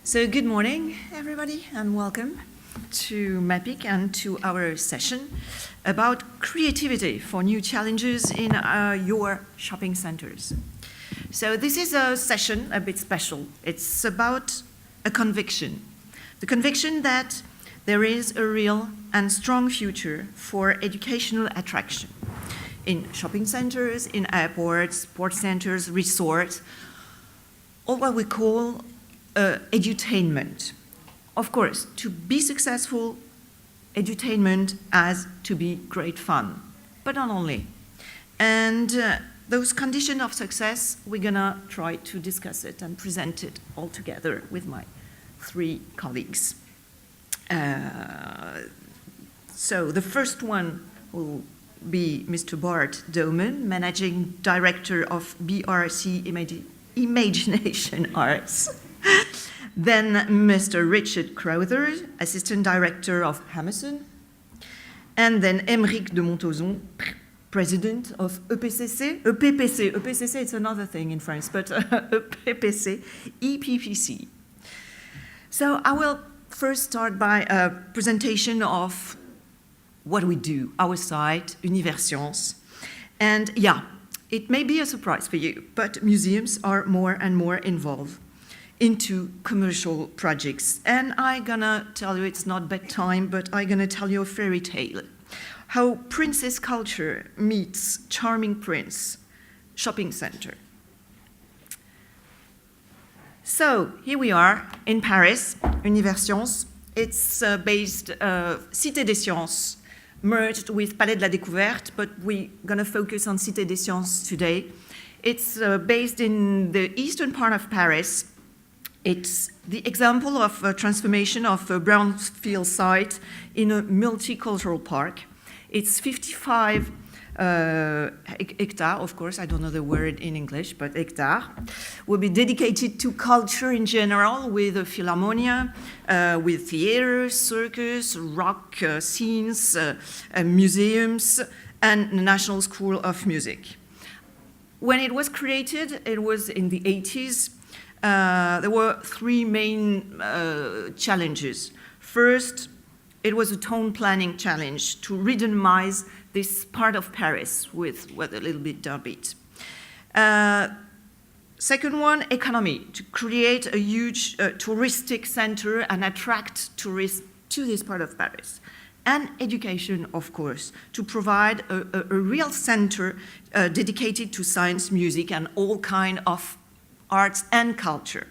So good morning, everybody, and welcome to MAPIC and to our session about creativity for new challenges in your shopping centers. So this is a session a bit special. It's about a conviction, the conviction that there is a real and strong future for educational attraction in shopping centers, in airports, sports centers, resorts, all what we call edutainment. Of course, to be successful, edutainment has to be great fun, but not only. And those conditions of success, we're gonna try to discuss it and present it all together with my three colleagues. So the first one will be Mr. Bart Dohmen, Managing Director of BRC Imagination Arts. Then Mr. Richard Crowther, Assistant Director of Hammerson. And then Émeric de Montozon, President of EPCC. EPCC, it's another thing in France, but EPCC, EPPC. So I will first start by a presentation of what we do, our site, Universcience. And yeah, it may be a surprise for you, but museums are more and more involved into commercial projects. And I'm gonna tell you, it's not bedtime, but I'm gonna tell you a fairy tale. How princess culture meets charming prince shopping center. So here we are in Paris, Universcience. It's based, Cité des Sciences, merged with Palais de la Découverte, but we're gonna focus on Cité des Sciences today. It's based in the eastern part of Paris. It's the example of a transformation of a brownfield site in a multicultural park. It's 55 hectares, of course, I don't know the word in English, but hectares, will be dedicated to culture in general, with a philharmonia, with theaters, circus, rock scenes, museums, and the National School of Music. When it was created, it was in the 80s. There were three main challenges. First, it was a town planning challenge to redynamize this part of Paris with a little bit downbeat. Second one, economy, to create a huge touristic center and attract tourists to this part of Paris. And education, of course, to provide a real center dedicated to science, music, and all kind of arts and culture.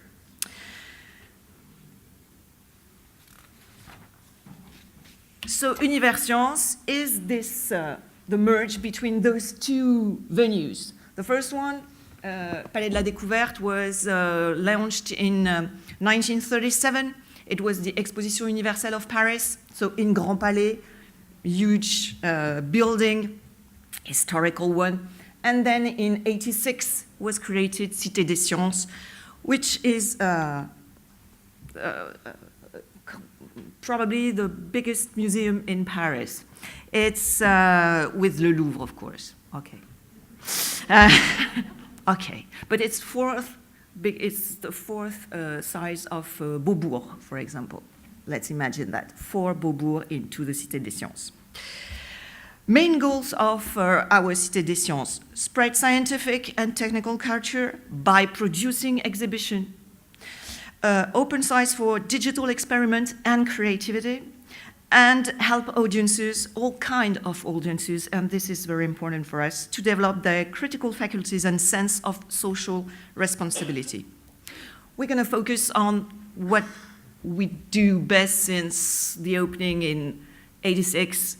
So Universcience is this, the merge between those two venues. The first one, Palais de la Découverte, was launched in 1937. It was the Exposition Universelle of Paris, so in Grand Palais, huge building, historical one. And then in 86 was created Cité des Sciences, which is probably the biggest museum in Paris. It's with Le Louvre, of course. Okay. Okay, but it's the fourth size of Beaubourg, for example. Let's imagine that, 4 Beaubourg into the Cité des Sciences. Main goals of our Cité des Sciences: spread scientific and technical culture by producing exhibition, open sites for digital experiment and creativity, and help audiences, all kind of audiences, and this is very important for us, to develop their critical faculties and sense of social responsibility. We're going to focus on what we do best since the opening in '86,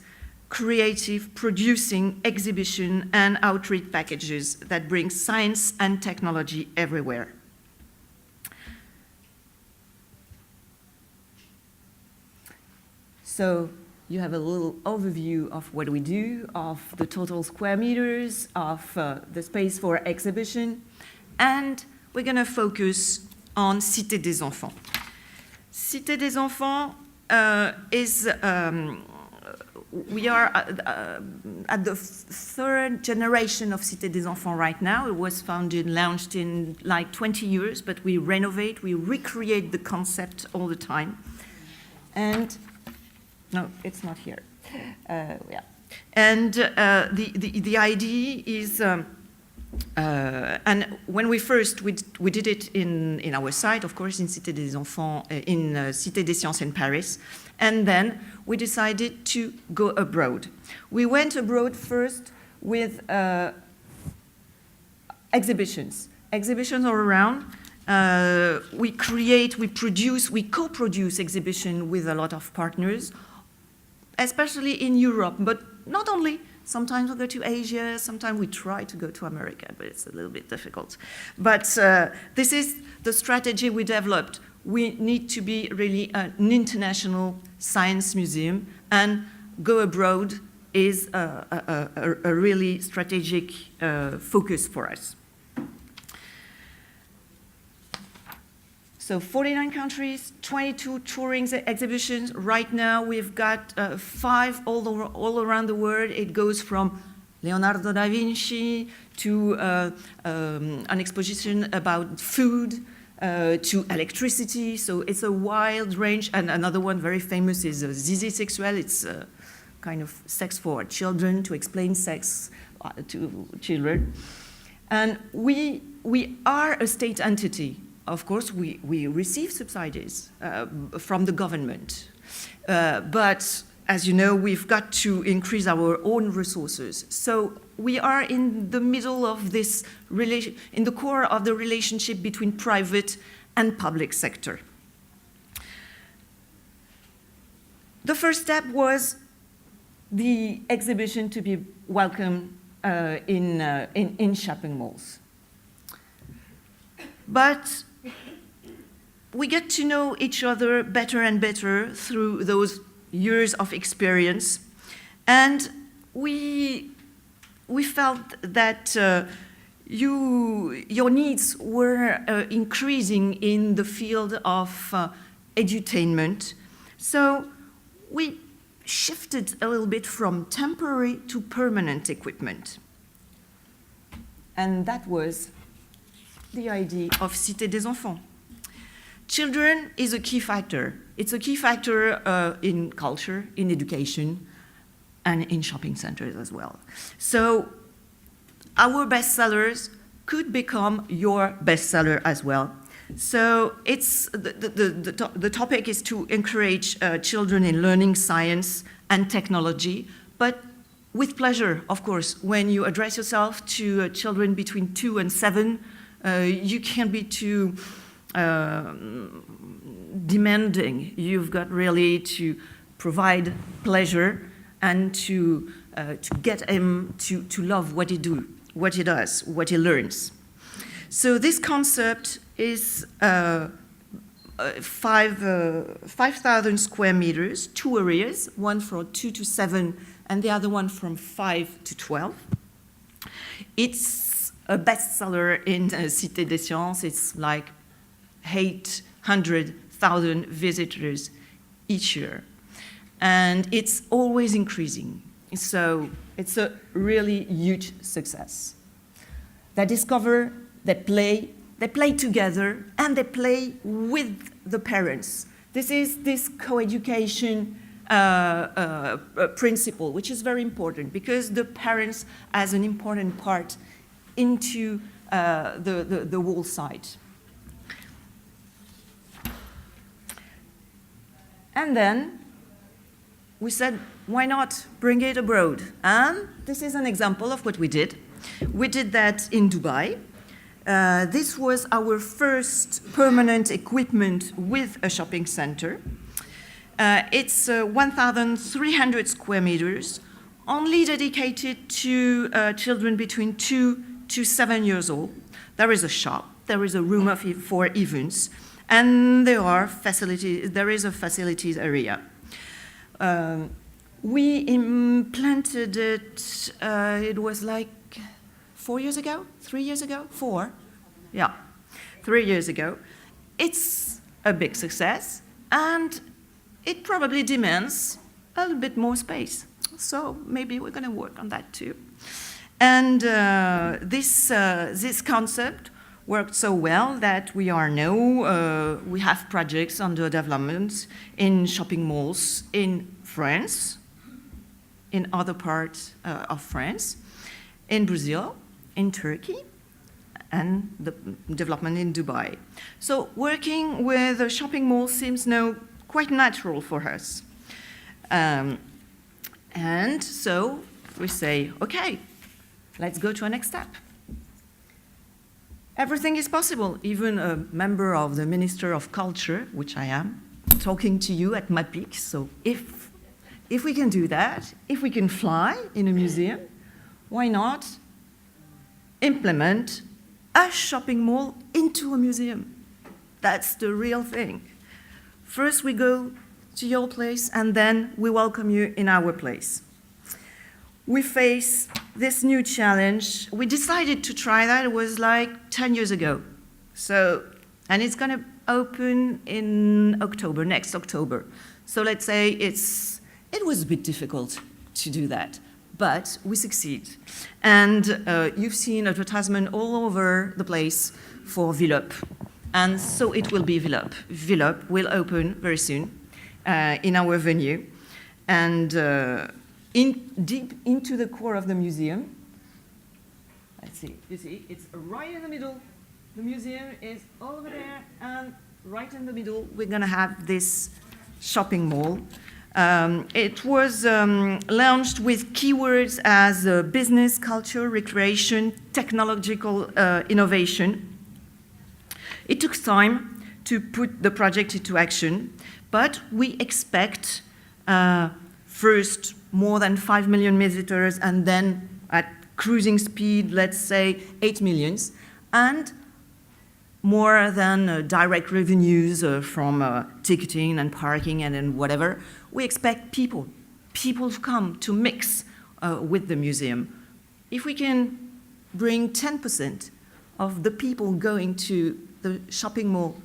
creative, producing exhibition and outreach packages that bring science and technology everywhere. So you have a little overview of what we do, of the total square meters, of the space for exhibition, and we're going to focus on Cité des Enfants. Cité des Enfants is we are at the third generation of Cité des Enfants right now. It was founded, launched in like 20 years, but we renovate, we recreate the concept all the time. And, no, it's not here. Yeah. And the idea is, and when we did it in our site, of course, in Cité des Enfants, in Cité des Sciences in Paris, and then we decided to go abroad. We went abroad first with exhibitions. Exhibitions all around. We co-produce exhibition with a lot of partners, especially in Europe, but not only. Sometimes we go to Asia, sometimes we try to go to America, but it's a little bit difficult. But this is the strategy we developed. We need to be really an international science museum, and go abroad is a really strategic focus for us. So 49 countries, 22 touring exhibitions. Right now we've got 5 all around the world. It goes from Leonardo da Vinci to an exposition about food, to electricity. So it's a wide range. And another one very famous is Zizi Sexuel. It's a kind of sex for children, to explain sex to children. And we are a state entity. Of course, we receive subsidies from the government. But as you know, we've got to increase our own resources. So we are in the middle of this, in the core of the relationship between private and public sector. The first step was the exhibition to be welcomed in shopping malls. But we get to know each other better and better through those years of experience. And we felt that your needs were increasing in the field of edutainment. So we shifted a little bit from temporary to permanent equipment. And that was the idea of Cité des Enfants. Children is a key factor. It's a key factor in culture, in education, and in shopping centers as well. So our bestsellers could become your bestseller as well. So it's the topic is to encourage children in learning science and technology, but with pleasure, of course. When you address yourself to children between 2 and 7, you can't be too demanding. You've got really to provide pleasure and to get him to love what he does, what he learns. So this concept is 5,000 square meters, 2 areas, one from 2 to 7 and the other one from 5 to 12. It's a bestseller in Cité des Sciences. It's like 800,000 visitors each year. And it's always increasing. So it's a really huge success. They discover, they play together, and they play with the parents. This is this co-education principle, which is very important because the parents has an important part into the whole site. And then we said, why not bring it abroad? And this is an example of what we did. We did that in Dubai. This was our first permanent equipment with a shopping center. It's 1,300 square meters, only dedicated to children between 2 to 7 years old. There is a shop, there is a room for events, and there is a facilities area. We implanted it, it was like 4 years ago, 3 years ago, 4, yeah, 3 years ago. It's a big success, and it probably demands a little bit more space. So maybe we're going to work on that too. And this concept worked so well that we have projects under development in shopping malls in France, in other parts of France, in Brazil, in Turkey, and the development in Dubai. So working with a shopping mall seems now quite natural for us. And so we say, okay, let's go to a next step. Everything is possible, even a member of the Minister of Culture, which I am, talking to you at MAPIC. So if we can do that, if we can fly in a museum, why not implement a shopping mall into a museum? That's the real thing. First we go to your place, and then we welcome you in our place. We face this new challenge. We decided to try that. It was like 10 years ago. So, and it's going to open in October, next October. So let's say it was a bit difficult to do that, but we succeed. And you've seen advertisement all over the place for Villop. And so it will be Villop. Villop will open very soon in our venue. And deep into the core of the museum. Let's see, you see, it's right in the middle. The museum is over there, and right in the middle, we're gonna have this shopping mall. It was launched with keywords as business, culture, recreation, technological innovation. It took time to put the project into action, but we expect first more than 5 million visitors, and then at cruising speed, let's say 8 million, and more than direct revenues from ticketing and parking and then whatever. We expect people to come to mix with the museum. If we can bring 10% of the people going to the shopping mall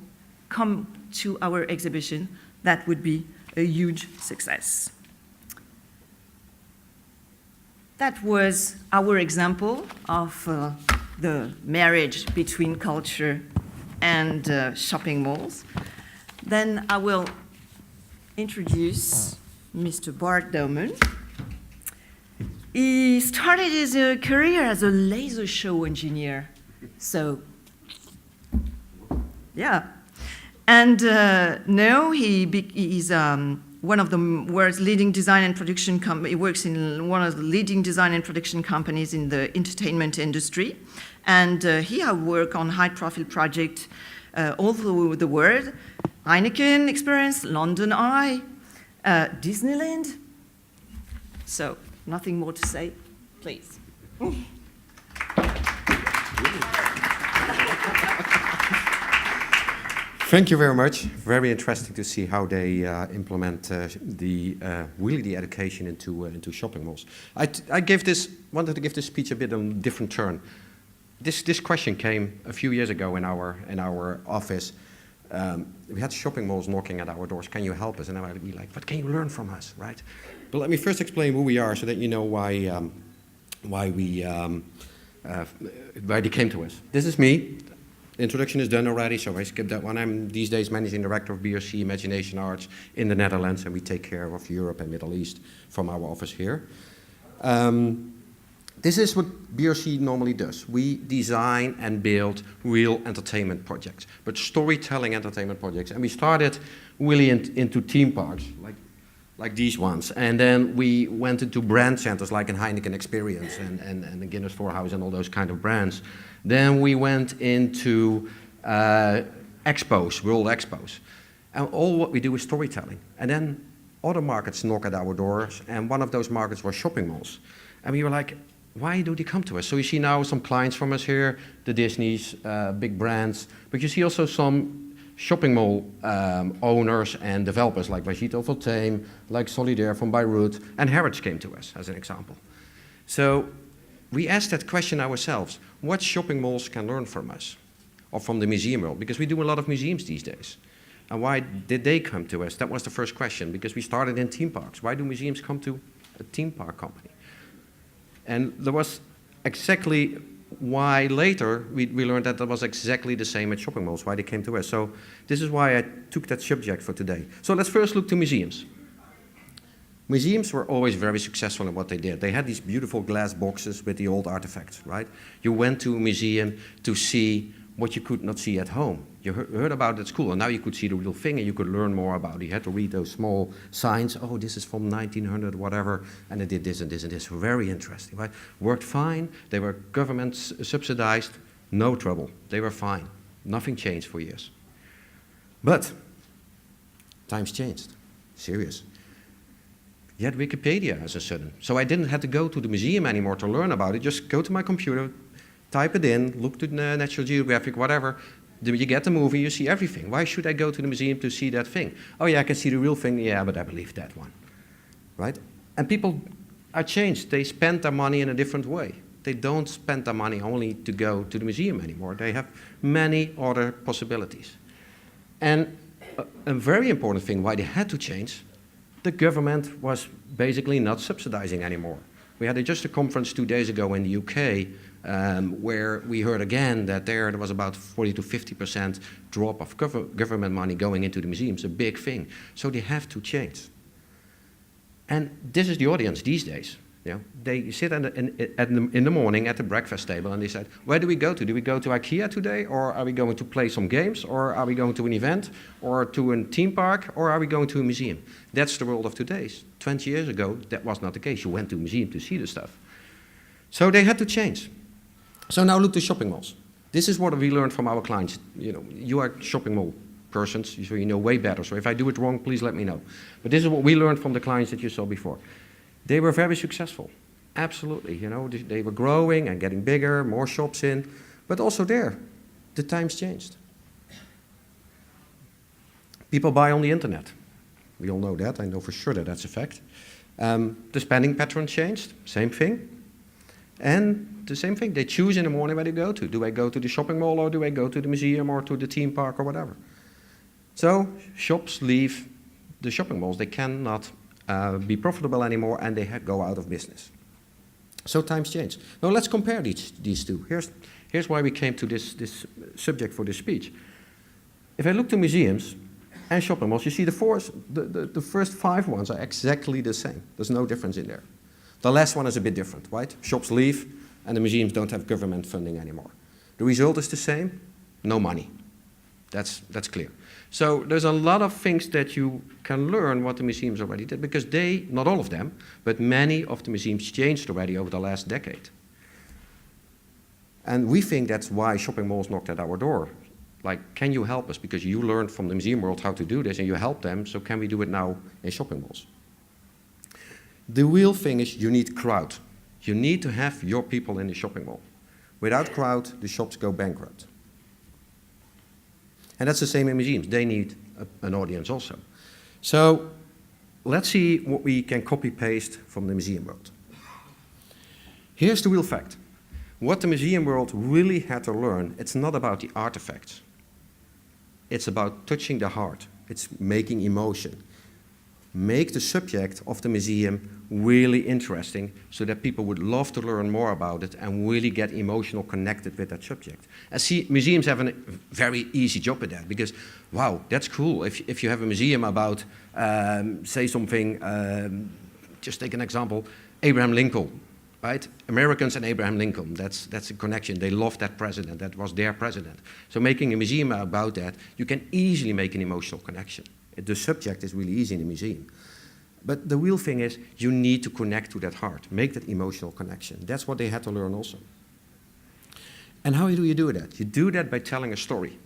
come to our exhibition, that would be a huge success. That was our example of the marriage between culture and shopping malls. Then I will introduce Mr. Bart Dohmen. He started his career as a laser show engineer. So, yeah. And now he's one of the world's leading design and production companies. He works in one of the leading design and production companies in the entertainment industry. And he has worked on high-profile projects all over the world. Heineken Experience, London Eye, Disneyland. So, nothing more to say, please. Thank you very much. Very interesting to see how they implement really the education into shopping malls. I wanted to give this speech a bit of a different turn. This question came a few years ago in our office. We had shopping malls knocking at our doors. Can you help us? And I would be like, what can you learn from us, right? But let me first explain who we are, so that you know why they came to us. This is me. Introduction is done already, so I skipped that one. I'm these days managing director of BRC Imagination Arts in the Netherlands, and we take care of Europe and Middle East from our office here. This is what BRC normally does. We design and build real entertainment projects, but storytelling entertainment projects. And we started really into theme parks, like these ones. And then we went into brand centers like in Heineken Experience and the Guinness Storehouse and all those kind of brands. Then we went into expos, world expos. And all what we do is storytelling. And then other markets knock at our doors, and one of those markets was shopping malls. And we were like, why do they come to us? So you see now some clients from us here, the Disneys, big brands, but you see also some shopping mall owners and developers like Vagito Voltaire, like Solidaire from Beirut, and Harrods came to us as an example. So we asked that question ourselves, what shopping malls can learn from us or from the museum world? Because we do a lot of museums these days. And why did they come to us? That was the first question, because we started in theme parks. Why do museums come to a theme park company. And there was exactly why later we learned that was exactly the same at shopping malls, why they came to us. So this is why I took that subject for today. So let's first look to museums. Museums were always very successful in what they did. They had these beautiful glass boxes with the old artifacts, right? You went to a museum to see what you could not see at home. You heard about it at school, and now you could see the real thing, and you could learn more about it. You had to read those small signs. Oh, this is from 1900, whatever, and it did this and this and this. Very interesting, right? Worked fine. They were government subsidized. No trouble. They were fine. Nothing changed for years. But times changed. Serious. You had Wikipedia as a sudden. So I didn't have to go to the museum anymore to learn about it. Just go to my computer, type it in, look to National Geographic, whatever. You get the movie, you see everything. Why should I go to the museum to see that thing? Oh yeah, I can see the real thing. Yeah, but I believe that one, right? And people are changed. They spend their money in a different way. They don't spend their money only to go to the museum anymore. They have many other possibilities. And a very important thing why they had to change, the government was basically not subsidizing anymore. We had just a conference 2 days ago in the UK where we heard again that there was about 40 to 50% drop of government money going into the museums, a big thing. So they have to change. And this is the audience these days. You know, they sit in the morning at the breakfast table and they said, where do we go to? Do we go to IKEA today, or are we going to play some games, or are we going to an event, or to a theme park, or are we going to a museum? That's the world of today. 20 years ago, that was not the case. You went to a museum to see the stuff. So they had to change. So now look to shopping malls. This is what we learned from our clients. You know, you are shopping mall persons, so you know way better. So if I do it wrong, please let me know. But this is what we learned from the clients that you saw before. They were very successful, absolutely. You know, they were growing and getting bigger, more shops in, but also there, the times changed. People buy on the internet. We all know that. I know for sure that that's a fact. The spending pattern changed, same thing. And the same thing, they choose in the morning where they go to. Do I go to the shopping mall, or do I go to the museum, or to the theme park, or whatever? So shops leave the shopping malls. They cannot be profitable anymore, and they go out of business. So times change. Now let's compare these two. Here's why we came to this subject for this speech. If I look to museums and shopping malls, you see the first 5 ones are exactly the same. There's no difference in there. The last one is a bit different, right? Shops leave, and the museums don't have government funding anymore. The result is the same, no money. That's clear. So there's a lot of things that you can learn what the museums already did, because they, not all of them, but many of the museums changed already over the last decade. And we think that's why shopping malls knocked at our door. Like, can you help us? Because you learned from the museum world how to do this, and you help them, so can we do it now in shopping malls? The real thing is you need crowd. You need to have your people in the shopping mall. Without crowd, the shops go bankrupt. And that's the same in museums. They need an audience also. So let's see what we can copy-paste from the museum world. Here's the real fact. What the museum world really had to learn, it's not about the artifacts. It's about touching the heart. It's making emotion. Make the subject of the museum really interesting so that people would love to learn more about it and really get emotional connected with that subject. And see, museums have a very easy job at that, because, wow, that's cool. If you have a museum about, say something, just take an example, Abraham Lincoln, right? Americans and Abraham Lincoln, that's a connection. They love that president, that was their president. So making a museum about that, you can easily make an emotional connection. The subject is really easy in the museum. But the real thing is, you need to connect to that heart, make that emotional connection. That's what they had to learn also. And how do you do that? You do that by telling a story.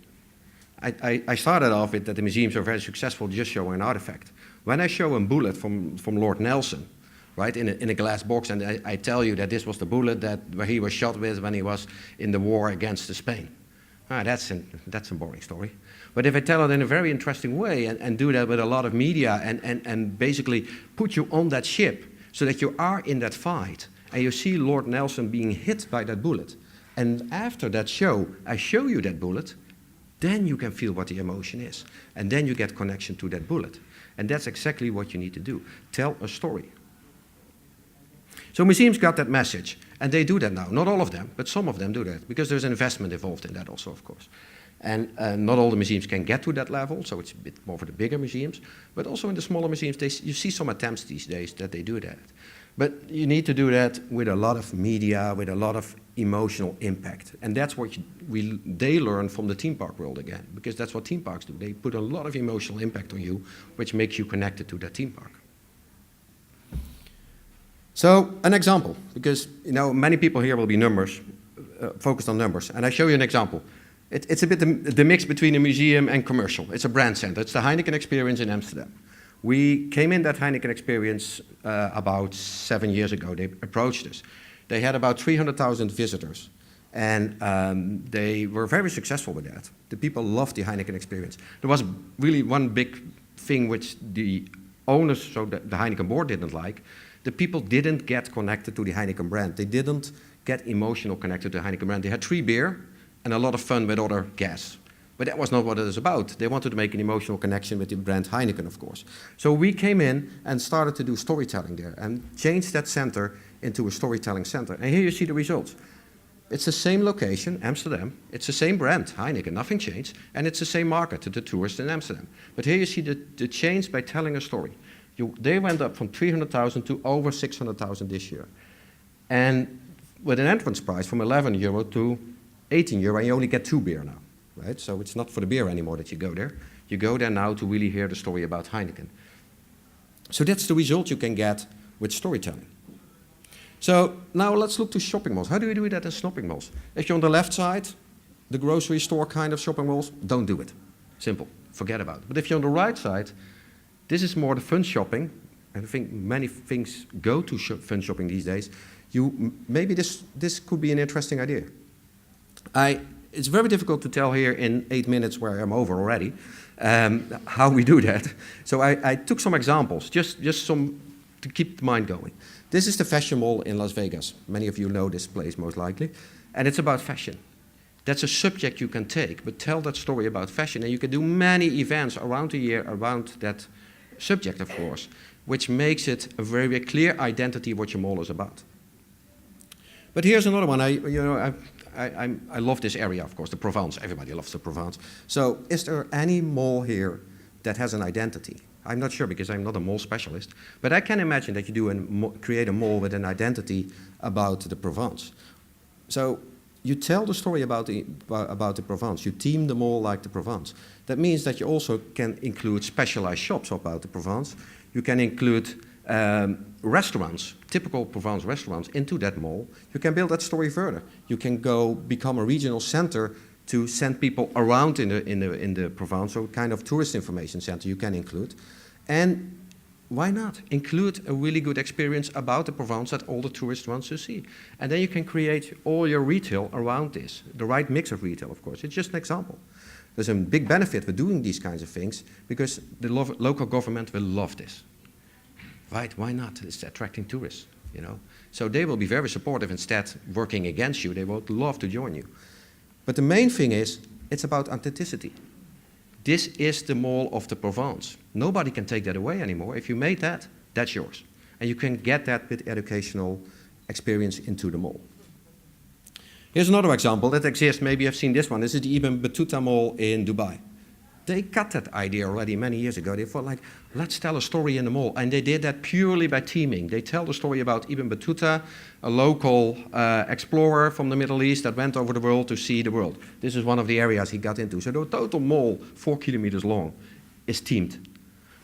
I started off with that the museums are very successful just showing an artifact. When I show a bullet from Lord Nelson, right, in a glass box, and I tell you that this was the bullet where he was shot with when he was in the war against Spain. That's a boring story. But if I tell it in a very interesting way and do that with a lot of media and basically put you on that ship so that you are in that fight and you see Lord Nelson being hit by that bullet, and after that show, I show you that bullet, then you can feel what the emotion is. And then you get connection to that bullet. And that's exactly what you need to do. Tell a story. So museums got that message, and they do that now. Not all of them, but some of them do that, because there's investment involved in that also, of course. And not all the museums can get to that level, so it's a bit more for the bigger museums. But also in the smaller museums, you see some attempts these days that they do that. But you need to do that with a lot of media, with a lot of emotional impact. And that's what they learn from the theme park world again, because that's what theme parks do. They put a lot of emotional impact on you, which makes you connected to that theme park. So an example, because many people here will be focused on numbers, and I show you an example. It's a bit the mix between a museum and commercial. It's a brand center. It's the Heineken experience in Amsterdam. We came in that Heineken experience about 7 years ago. They approached us. They had about 300,000 visitors, and they were very successful with that. The people loved the Heineken experience. There was really one big thing which the owners, so the Heineken board, didn't like. The people didn't get connected to the Heineken brand. They didn't get emotional connected to the Heineken brand. They had free beer and a lot of fun with other guests. But that was not what it was about. They wanted to make an emotional connection with the brand Heineken, of course. So we came in and started to do storytelling there and changed that center into a storytelling center. And here you see the results. It's the same location, Amsterdam. It's the same brand, Heineken, nothing changed. And it's the same market to the tourists in Amsterdam. But here you see the change by telling a story. They went up from 300,000 to over 600,000 this year. And with an entrance price from €11 to €18, and you only get 2 beer now, right? So it's not for the beer anymore that you go there. You go there now to really hear the story about Heineken. So that's the result you can get with storytelling. So now let's look to shopping malls. How do we do that in shopping malls? If you're on the left side, the grocery store kind of shopping malls, don't do it. Simple, forget about it. But if you're on the right side, this is more the fun shopping. I think many things go to fun shopping these days. Maybe this could be an interesting idea. It's very difficult to tell here in 8 minutes, where I'm over already, how we do that. So I took some examples, just some to keep the mind going. This is the fashion mall in Las Vegas. Many of you know this place most likely. And it's about fashion. That's a subject you can take, but tell that story about fashion. And you can do many events around the year around that subject, of course, which makes it a very clear identity what your mall is about. But here's another one. I love this area, of course, the Provence. Everybody loves the Provence. So is there any mall here that has an identity? I'm not sure, because I'm not a mall specialist, but I can imagine that you create a mall with an identity about the Provence. So you tell the story about the Provence. You theme the mall like the Provence. That means that you also can include specialized shops about the Provence. You can include restaurants, typical Provence restaurants, into that mall. You can build that story further. You can go become a regional center to send people around in the Provence, so kind of tourist information center you can include. And why not include a really good experience about the Provence that all the tourists want to see? And then you can create all your retail around this, the right mix of retail, of course. It's just an example. There's a big benefit with doing these kinds of things, because the local government will love this. Right, why not? It's attracting tourists, So they will be very supportive instead working against you. They would love to join you. But the main thing is, it's about authenticity. This is the mall of the Provence. Nobody can take that away anymore. If you made that, that's yours. And you can get that with educational experience into the mall. Here's another example that exists. Maybe you've seen this one. This is the Ibn Battuta Mall in Dubai. They got that idea already many years ago. They thought, let's tell a story in the mall. And they did that purely by theming. They tell the story about Ibn Battuta, a local explorer from the Middle East that went over the world to see the world. This is one of the areas he got into. So the total mall, 4 kilometers long, is themed.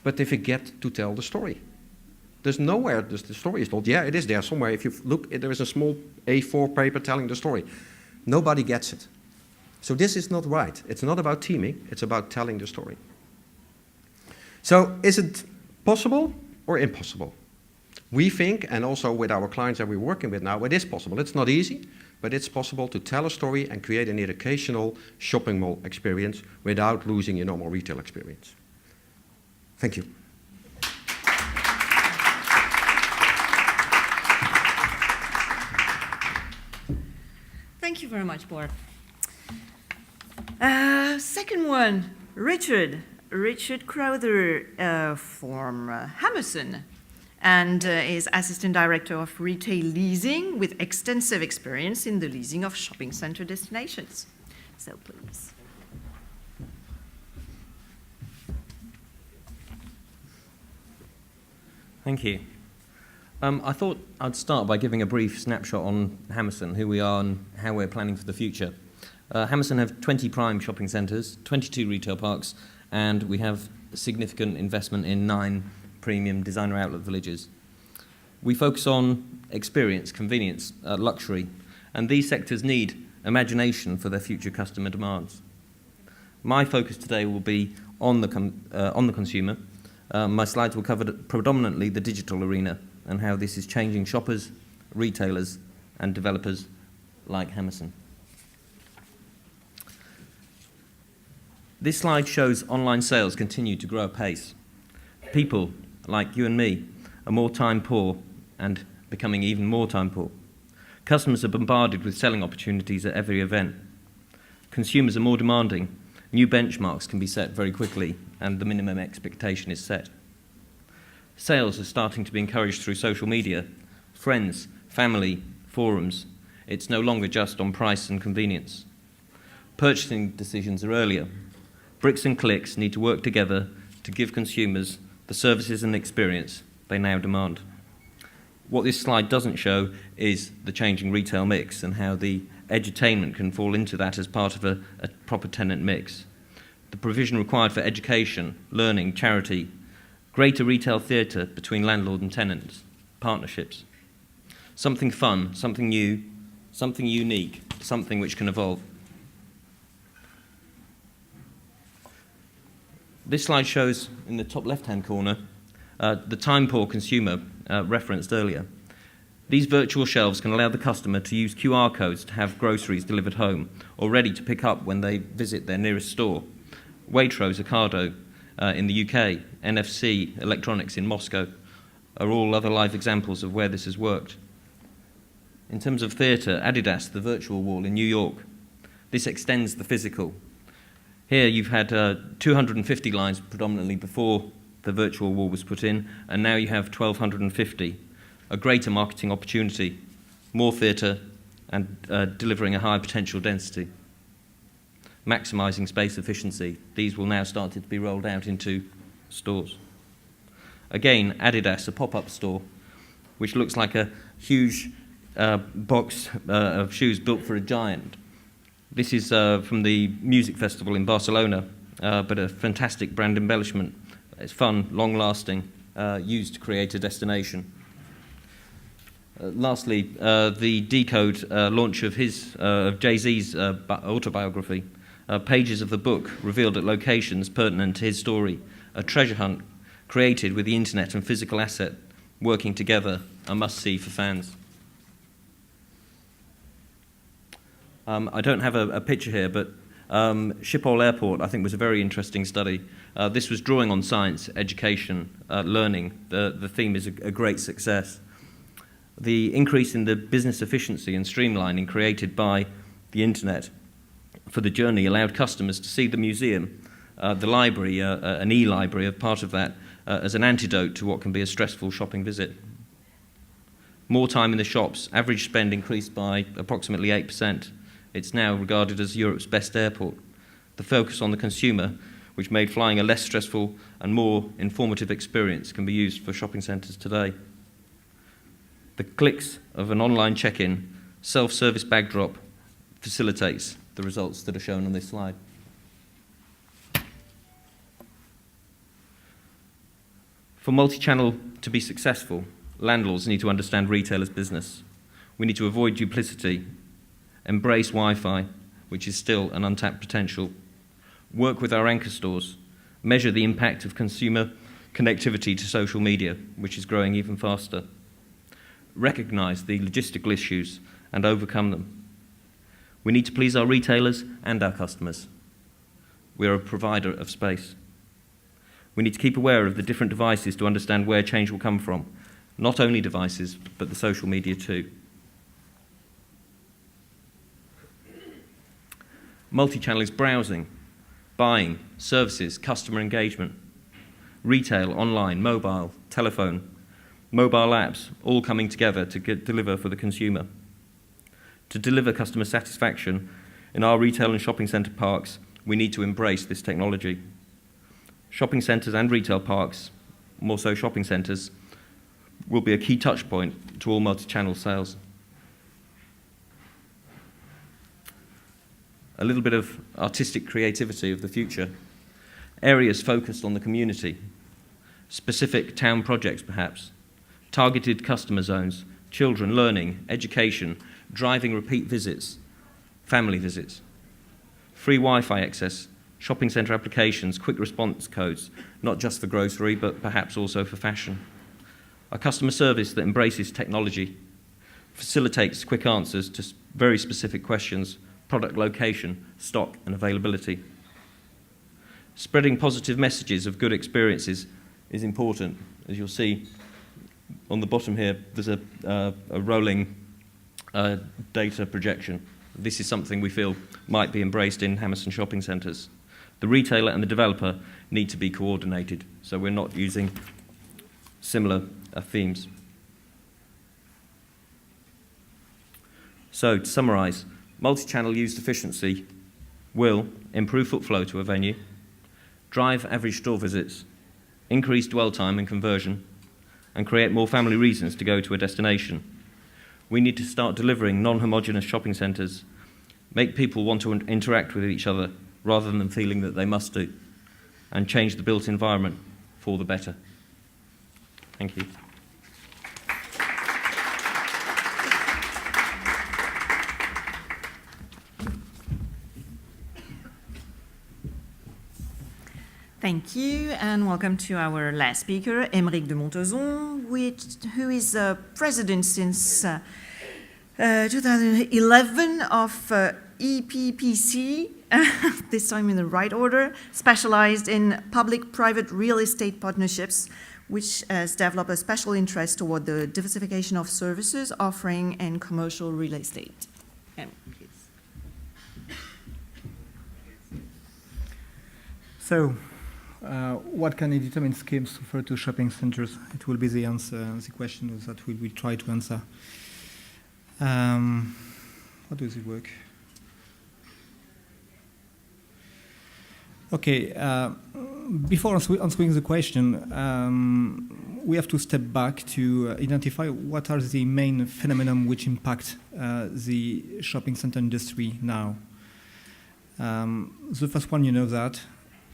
But they forget to tell the story. There's nowhere the story is told. Yeah, it is there somewhere. If you look, there is a small A4 paper telling the story. Nobody gets it. So this is not right. It's not about theming, it's about telling the story. So is it possible or impossible? We think, and also with our clients that we're working with now, it is possible. It's not easy, but it's possible to tell a story and create an educational shopping mall experience without losing your normal retail experience. Thank you. Thank you very much, Bart. Second one, Richard Crowther from Hammerson. and is Assistant Director of Retail Leasing with extensive experience in the leasing of shopping center destinations. So please. Thank you. I thought I'd start by giving a brief snapshot on Hammerson, who we are and how we're planning for the future. Hammerson have 20 prime shopping centres, 22 retail parks, and we have significant investment in 9 premium designer outlet villages. We focus on experience, convenience, luxury, and these sectors need imagination for their future customer demands. My focus today will be on the consumer. My slides will cover predominantly the digital arena and how this is changing shoppers, retailers, and developers like Hammerson. This slide shows online sales continue to grow apace. People, like you and me, are more time poor and becoming even more time poor. Customers are bombarded with selling opportunities at every event. Consumers are more demanding. New benchmarks can be set very quickly, and the minimum expectation is set. Sales are starting to be encouraged through social media, friends, family, forums. It's no longer just on price and convenience. Purchasing decisions are earlier. Bricks and clicks need to work together to give consumers the services and experience they now demand. What this slide doesn't show is the changing retail mix and how the edutainment can fall into that as part of a proper tenant mix. The provision required for education, learning, charity, greater retail theatre between landlord and tenants, partnerships. Something fun, something new, something unique, something which can evolve. This slide shows, in the top left-hand corner, the time-poor consumer referenced earlier. These virtual shelves can allow the customer to use QR codes to have groceries delivered home or ready to pick up when they visit their nearest store. Waitrose, Ocado in the UK, NFC Electronics in Moscow are all other live examples of where this has worked. In terms of theatre, Adidas, the virtual wall in New York. This extends the physical. Here you've had 250 lines predominantly before the virtual wall was put in, and now you have 1,250. A greater marketing opportunity, more theatre, and delivering a higher potential density. Maximising space efficiency. These will now start to be rolled out into stores. Again, Adidas, a pop-up store, which looks like a huge box of shoes built for a giant. This is from the music festival in Barcelona, but a fantastic brand embellishment. It's fun, long-lasting, used to create a destination. Lastly, the Decode launch of Jay-Z's autobiography. Pages of the book revealed at locations pertinent to his story. A treasure hunt created with the internet and physical asset working together, a must-see for fans. I don't have a picture here, but Schiphol Airport, I think, was a very interesting study. This was drawing on science, education, learning. The theme is a great success. The increase in the business efficiency and streamlining created by the internet for the journey allowed customers to see the museum, the library, an e-library, a part of that, as an antidote to what can be a stressful shopping visit. More time in the shops, average spend increased by approximately 8%. It's now regarded as Europe's best airport. The focus on the consumer, which made flying a less stressful and more informative experience, can be used for shopping centres today. The clicks of an online check-in, self-service bag drop facilitates the results that are shown on this slide. For multi-channel to be successful, landlords need to understand retailers' business. We need to avoid duplicity, embrace Wi-Fi, which is still an untapped potential, work with our anchor stores, measure the impact of consumer connectivity to social media, which is growing even faster, recognise the logistical issues and overcome them. We need to please our retailers and our customers. We are a provider of space. We need to keep aware of the different devices to understand where change will come from, not only devices, but the social media too. Multi-channel is browsing, buying, services, customer engagement, retail, online, mobile, telephone. mobile apps, all coming together to deliver for the consumer. To deliver customer satisfaction in our retail and shopping centre parks, we need to embrace this technology. Shopping centres and retail parks, more so shopping centres, will be a key touch point to all multi-channel sales. A little bit of artistic creativity of the future. Areas focused on the community, specific town projects perhaps, targeted customer zones, children learning, education, driving repeat visits, family visits, free Wi-Fi access, shopping centre applications, quick response codes, not just for grocery but perhaps also for fashion. A customer service that embraces technology, facilitates quick answers to very specific questions, product location, stock and availability. Spreading positive messages of good experiences is important. As you'll see on the bottom here, there's a rolling data projection. This is something we feel might be embraced in Hammerson shopping centres. The retailer and the developer need to be coordinated, so we're not using similar themes. So, to summarise, multi-channel used efficiency will improve foot flow to a venue, drive average store visits, increase dwell time and conversion, and create more family reasons to go to a destination. We need to start delivering non-homogeneous shopping centres, make people want to interact with each other rather than feeling that they must do, and change the built environment for the better. Thank you. Thank you, and welcome to our last speaker, Aymeric de Montezon, who is president since 2011 of EPPC, this time in the right order, specialized in public-private real estate partnerships, which has developed a special interest toward the diversification of services offering in commercial real estate. So, what can a determined schemes refer to shopping centers? It will be the answer, the question that we will try to answer. How does it work? Okay, before answering the question, we have to step back to identify what are the main phenomena which impact the shopping center industry now. The first one, you know that.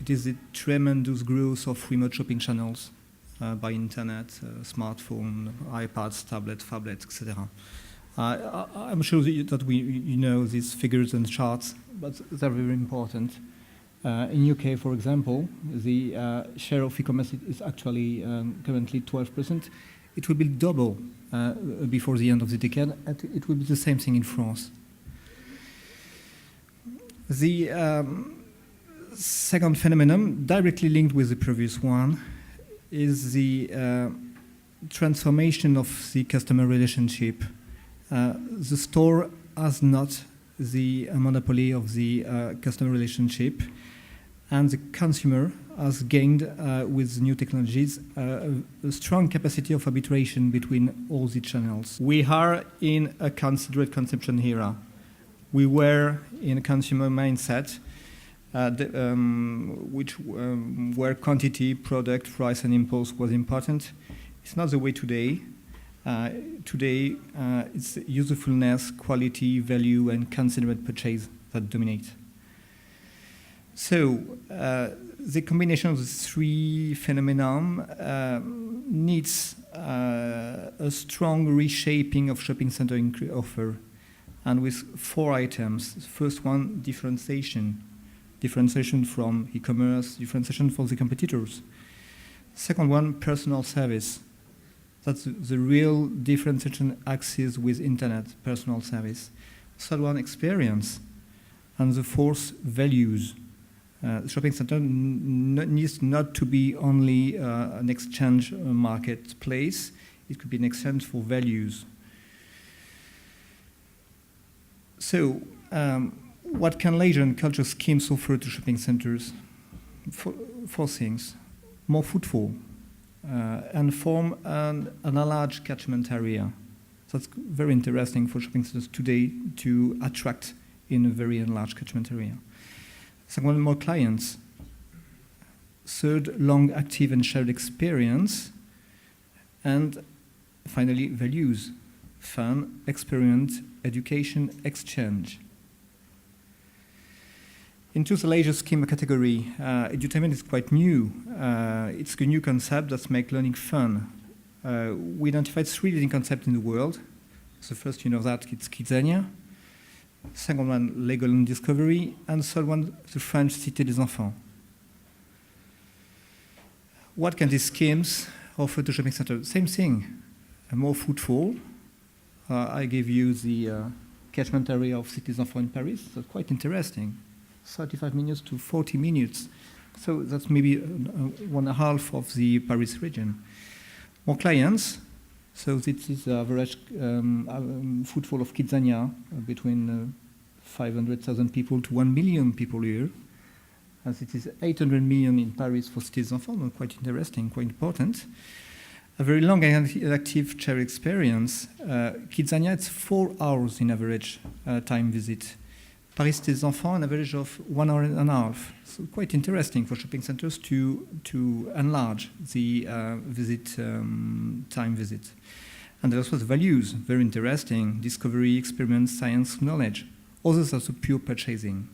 It is the tremendous growth of remote shopping channels by internet, smartphone, iPads, tablets, phablets, etc. I'm sure that you know these figures and charts, but they're very important. In UK, for example, the share of e-commerce is actually currently 12%. It will be double before the end of the decade, and it will be the same thing in France. The second phenomenon, directly linked with the previous one, is the transformation of the customer relationship. The store has not the monopoly of the customer relationship, and the consumer has gained, with new technologies, a strong capacity of arbitration between all the channels. We are in a considerate consumption era. We were in a consumer mindset, where quantity, product, price, and impulse was important. It's not the way today. Today, it's usefulness, quality, value, and considerate purchase that dominate. So, the combination of the three phenomena needs a strong reshaping of shopping center offer, and with 4 items. The first one, differentiation. Differentiation from e-commerce, differentiation from the competitors. Second one, personal service. That's the real differentiation axis with internet, personal service. Third one, experience. And the fourth, values. The shopping center needs not to be only an exchange marketplace. It could be an exchange for values. So, what can leisure and culture schemes offer to shopping centers? Four things. More footfall. and form a large catchment area. So it's very interesting for shopping centers today to attract in a very enlarged catchment area. Second, more clients. Third, long, active, and shared experience. And finally, values. Fun, experience, education, exchange. Into the leisure scheme category, edutainment is quite new. It's a new concept that makes learning fun. We identified 3 leading concepts in the world. The first, you know that, it's Kidzania. Second one, Legoland Discovery. And third one, the French Cité des Enfants. What can these schemes offer to shopping centers? Same thing, more footfall. I gave you the catchment area of Cité des Enfants in Paris. That's quite interesting. 35 minutes to 40 minutes. So that's maybe 1/2 of the Paris region. More clients. So this is the average footfall of Kidzania between 500,000 people to 1 million people a year. As it is 800 million in Paris for Cité des Enfants, quite interesting, quite important. A very long and active chair experience. Kidzania, it's 4 hours in average time visit. Paris Cité des Enfants, an average of 1 hour and a half. So quite interesting for shopping centers to enlarge the time visit. And there's also the values, very interesting. Discovery, experience, science, knowledge. Others are the pure purchasing.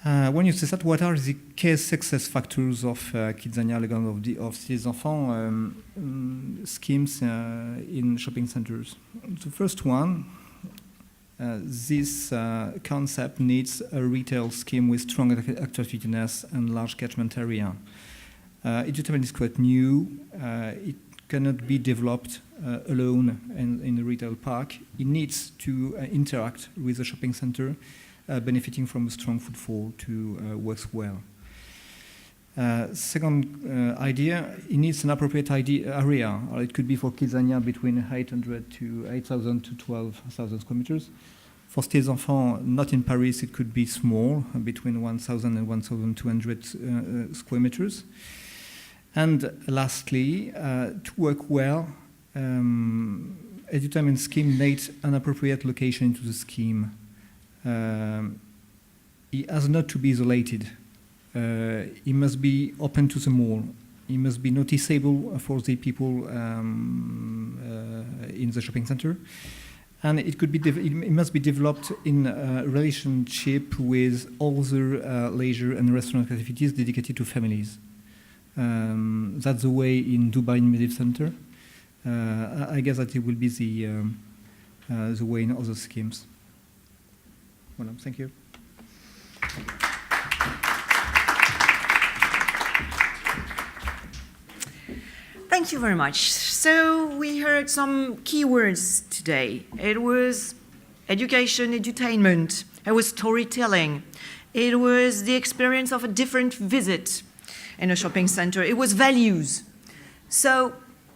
When you say that, what are the key success factors of Kidzania, of Cité des Enfants schemes in shopping centers? The first one, this concept needs a retail scheme with strong attractiveness and large catchment area. Edutainment is quite new. It cannot be developed alone in the retail park. It needs to interact with the shopping center, benefiting from a strong footfall to work well. Second idea, it needs an appropriate area. It could be for Kidzania between 800 to 8,000 to 12,000 square meters. For Cité des Enfants, not in Paris, it could be small, between 1,000 and 1,200 square meters. And lastly, to work well, edutainment scheme needs an appropriate location into the scheme. It has not to be isolated. It must be open to the mall. It must be noticeable for the people in the shopping center. And it must be developed in a relationship with other leisure and restaurant activities dedicated to families. That's the way in Dubai Medieval Center. I guess that it will be the way in other schemes. Well, thank you. Thank you very much. So we heard some keywords today. It was education, edutainment. It was storytelling. It was the experience of a different visit in a shopping center. It was values. So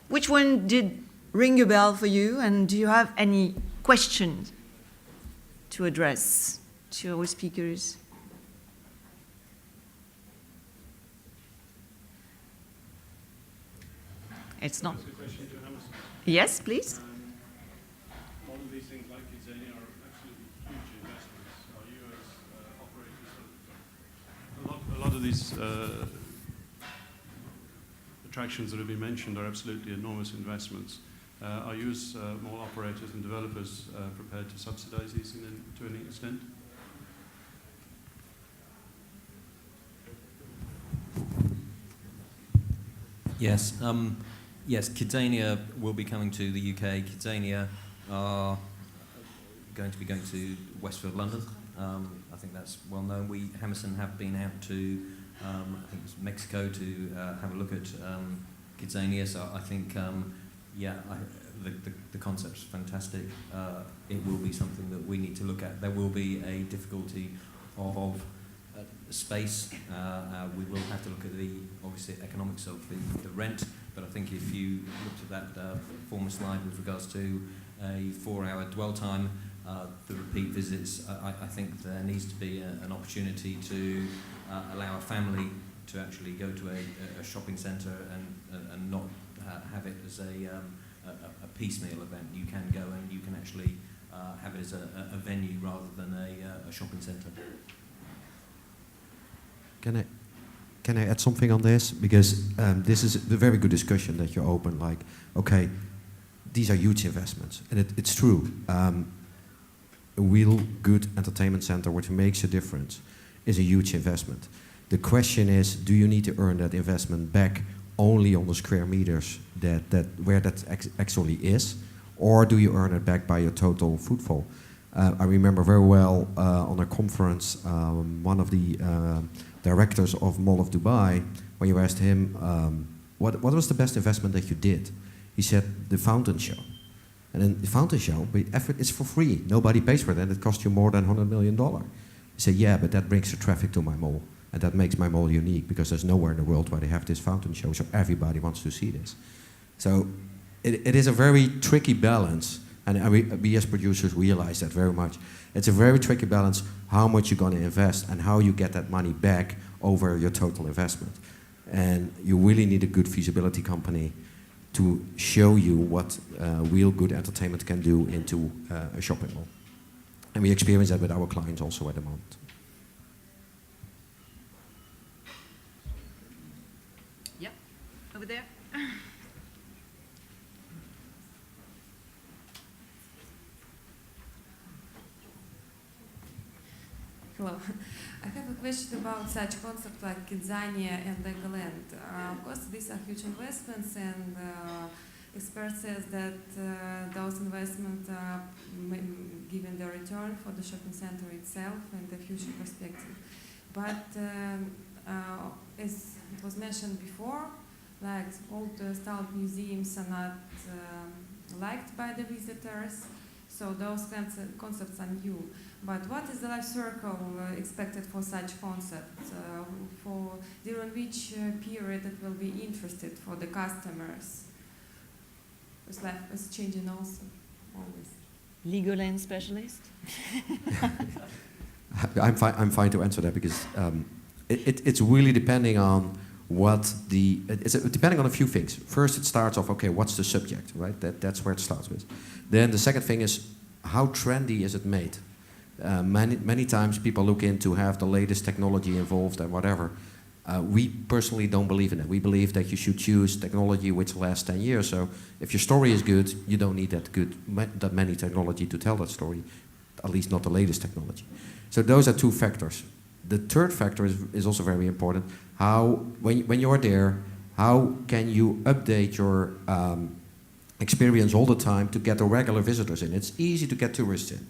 which one did ring a bell for you? And do you have any questions to address to our speakers? It's not. Yes, please. All of these things like Kidzania are absolutely huge investments. Are you as operators? A lot of these attractions that have been mentioned are absolutely enormous investments. Are you as mall operators and developers prepared to subsidize these to any extent? Yes. Yes, Kidzania will be coming to the UK. Kidzania are going to be going to Westfield, London. I think that's well known. Hammerson have been out to, I think it was Mexico to have a look at Kidzania. So I think, the concept's fantastic. It will be something that we need to look at. There will be a difficulty of space. We will have to look at the obviously economics of the rent. But I think if you looked at that former slide with regards to a 4-hour dwell time, the repeat visits, I think there needs to be an opportunity to allow a family to actually go to a shopping centre and not have it as a piecemeal event. You can go and you can actually have it as a venue rather than a shopping centre. Can I add something on this? Because this is a very good discussion that you open. Like, okay, these are huge investments, and it's true. A real good entertainment center which makes a difference is a huge investment. The question is, do you need to earn that investment back only on the square meters where that actually is, or do you earn it back by your total footfall? I remember very well on a conference, one of the directors of Mall of Dubai, when you asked him, what was the best investment that you did? He said, the fountain show. And then the fountain show, it's for free. Nobody pays for that. It costs you more than $100 million. He said, yeah, but that brings the traffic to my mall. And that makes my mall unique, because there's nowhere in the world where they have this fountain show, so everybody wants to see this. So it is a very tricky balance, and we as producers realize that very much. It's a very tricky balance how much you're going to invest and how you get that money back over your total investment. And you really need a good feasibility company to show you what real good entertainment can do into a shopping mall. And we experience that with our clients also at the moment. Yeah, over there. Hello. I have a question about such concepts like Kidzania and Legoland. Of course, these are huge investments, and experts says that those investments are giving the return for the shopping center itself and the future perspective. But as it was mentioned before, like old style museums are not liked by the visitors, so those concepts are new. But what is the life circle expected for such concepts? During which period it will be interested for the customers? Because life is changing also, always. Legoland specialist? I'm fine to answer that, because it's really depending on it's depending on a few things. First, it starts off, okay, what's the subject, right? That's where it starts with. Then the second thing is, how trendy is it made? Many times people look into have the latest technology involved and whatever. We personally don't believe in it. We believe that you should choose technology which lasts 10 years. So if your story is good, you don't need that many technology to tell that story, at least not the latest technology. So those are two factors. The third factor is also very important. When you're there, how can you update your experience all the time to get the regular visitors in? It's easy to get tourists in.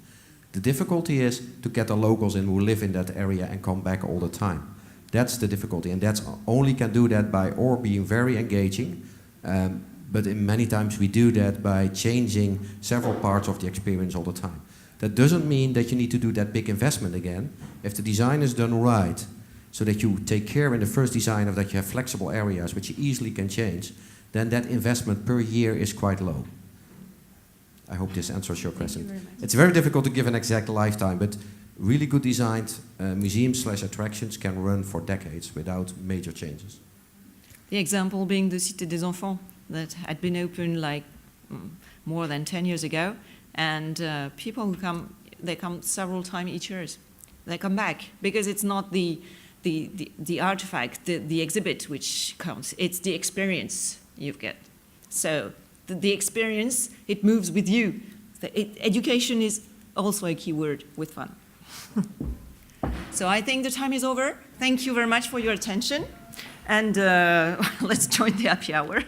The difficulty is to get the locals in who live in that area and come back all the time. That's the difficulty, and that's only can do that by being very engaging, but many times we do that by changing several parts of the experience all the time. That doesn't mean that you need to do that big investment again. If the design is done right, so that you take care in the first design of that you have flexible areas which you easily can change, then that investment per year is quite low. I hope this answers your question. Thank you very much. It's very difficult to give an exact lifetime, but really good designed museums/attractions can run for decades without major changes. The example being the Cité des Enfants that had been opened like more than 10 years ago, and people who come, they come several times each year. They come back because it's not the artifact, the exhibit which counts. It's the experience you get. So the experience, it moves with you. Education is also a key word with fun. So I think the time is over. Thank you very much for your attention. And let's join the happy hour.